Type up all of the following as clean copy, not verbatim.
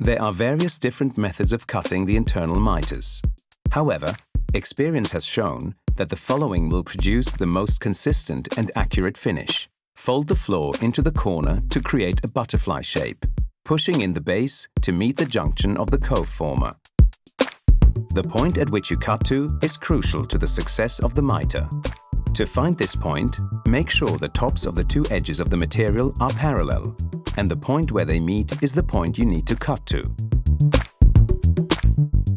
There are various different methods of cutting the internal mitres. However, experience has shown that the following will produce the most consistent and accurate finish. Fold the floor into the corner to create a butterfly shape, pushing in the base to meet the junction of the cove former. The point at which you cut to is crucial to the success of the mitre. To find this point, make sure the tops of the two edges of the material are parallel, and the point where they meet is the point you need to cut to.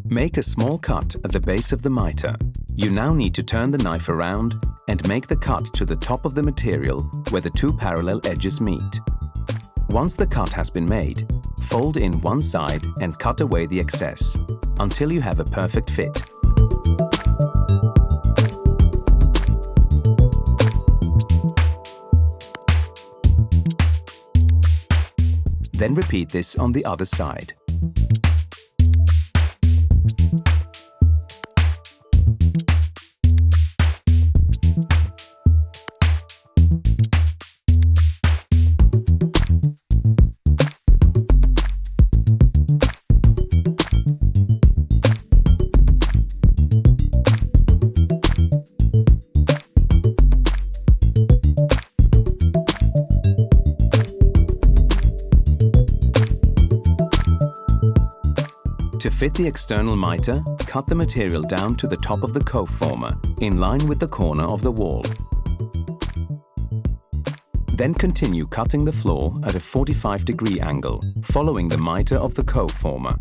Make a small cut at the base of the mitre. You now need to turn the knife around and make the cut to the top of the material where the two parallel edges meet. Once the cut has been made, fold in one side and cut away the excess until you have a perfect fit. Then repeat this on the other side. To fit the external mitre, cut the material down to the top of the cove former, in line with the corner of the wall. Then continue cutting the floor at a 45-degree angle, following the mitre of the cove former.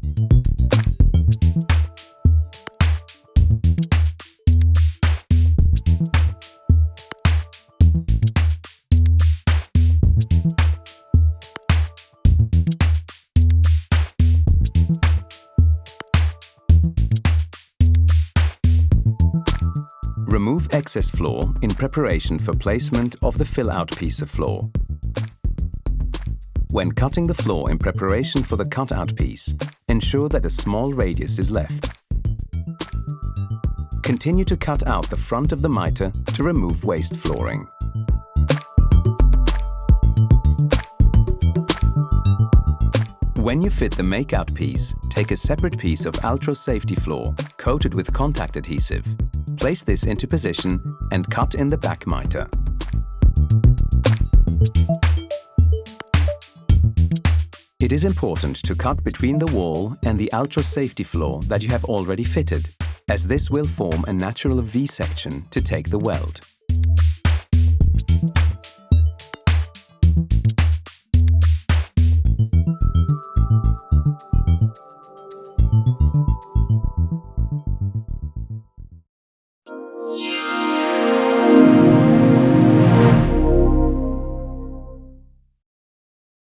Remove excess floor in preparation for placement of the fill-out piece of floor. When cutting the floor in preparation for the cut-out piece, ensure that a small radius is left. Continue to cut out the front of the mitre to remove waste flooring. When you fit the make-out piece, take a separate piece of Altro safety floor coated with contact adhesive. Place this into position and cut in the back mitre. It is important to cut between the wall and the Altro safety floor that you have already fitted, as this will form a natural V-section to take the weld.